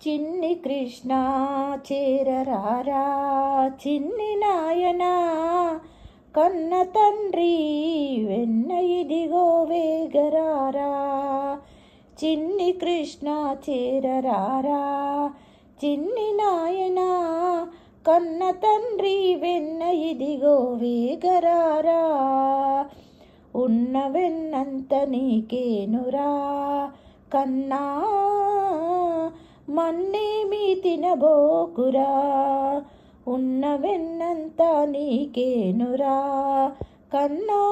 చిన్ని కృష్ణ చేరరారా చిన్ని నాయనా కన్న తండ్రి వెన్న ఇదిగో వేగరారా చిన్ని కృష్ణ చేరరారా చిన్ని నాయనా కన్న తండ్రి వెన్న ఇదిగో వేగరారా ఉన్న వెన్నంత నీకేనురా కన్నా మన్నేమి తినబోకురా ఉన్న వెన్నంత నీకేనురా కన్నా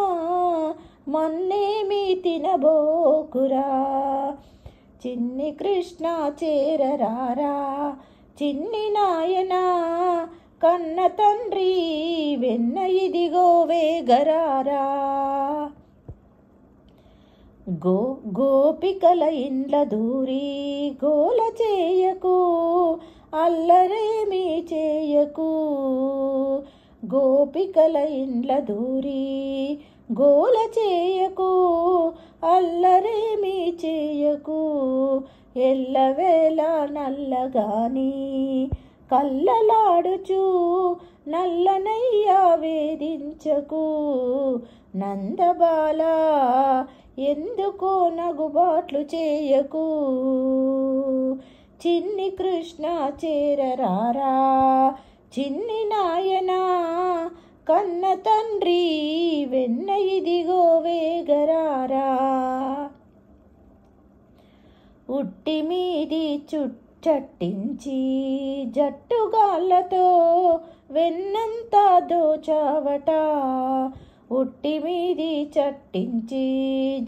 మన్నేమి తినబోకురా చిన్ని కృష్ణ చేరరారా చిన్ని నాయనా కన్న తండ్రి వెన్న ఇదిగో వేగరారా గోపికల ఇండ్ల దూరి గోల చేయకు అల్లరేమీ చేయకు గోపికల ఇండ్ల దూరి గోల చేయకు అల్లరేమీ చేయకు ఎల్లవేళ నల్లగాని కల్లలాడుచు నల్లనయ్యా వేధించకు నందబాల ఎందుకో నగుబాట్లు చేయకు చిన్ని కృష్ణ చేరరారా చిన్ని నాయనా కన్న తండ్రి వెన్న ఇదిగో వేగరారా ఉట్టి మీది చుట్టట్టించి జట్టుగాళ్ళతో వెన్నంతా దోచావట ఉట్టి మీది చట్టించి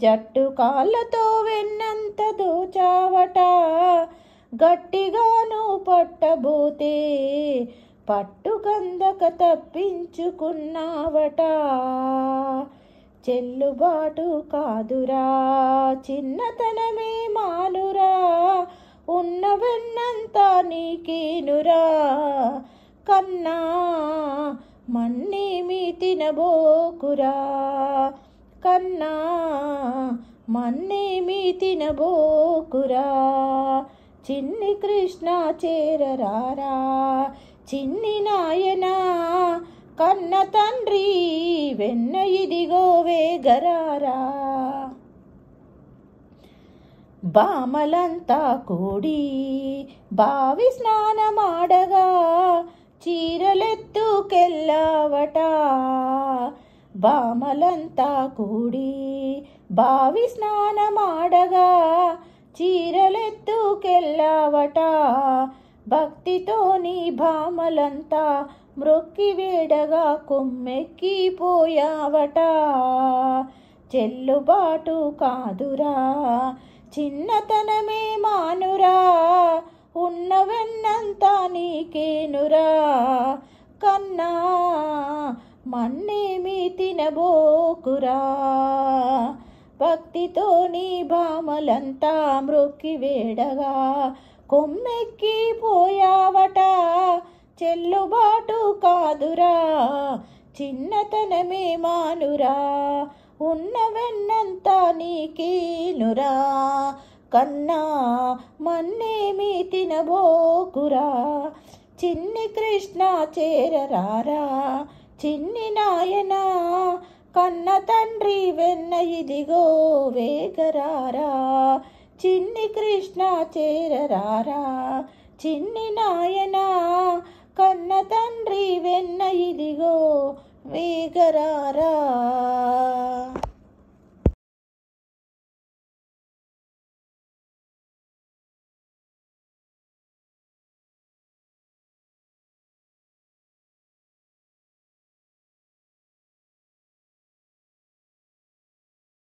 జట్టు కాళ్ళతో వెన్నంత దోచావట గట్టిగాను పట్టబోతే పట్టుకందక తప్పించుకున్నావట చెల్లుబాటు కాదురా చిన్నతనమే మానురా ఉన్న వెన్నంతా నీకేనురా కన్నా మన్నేమి తినబోకురా కన్నా మన్నేమి తినబోకురా చిన్ని కృష్ణ చేరరారా చిన్ని నాయనా కన్న తండ్రి వెన్న ఇదిగో వేగరారా బామలంతా కూడి బావి స్నానమాడగా చీరలెత్తుకెళ్ళావట బామలంతా కూడి బావి స్నానమాడగా చీరలెత్తుకెళ్ళావట భక్తితో నీ భామలంతా మ్రొక్కి వేడగా కొమ్మెక్కిపోయావట చెల్లుబాటు కాదురా చిన్నతనమే మానురా ఉన్న వెన్నంతా నీకేనురా కన్నా మన్నేమి తినబోకురా భక్తితో నీ భామలంతా మ్రొక్కి వేడగా కొమ్మెక్కిపోయావట చెల్లుబాటు కాదురా చిన్నతనమే మానురా ఉన్న వెన్నంతా నీకేనురా కన్నా మన్నేమి తినబోకురా చిన్ని కృష్ణ చేరరారా చిన్ని నాయనా కన్న తండ్రి వెన్న ఇదిగో వేగరారా చిన్ని కృష్ణ చేరరారా చిన్ని నాయనా కన్న తండ్రి వెన్న ఇదిగో వేగరారా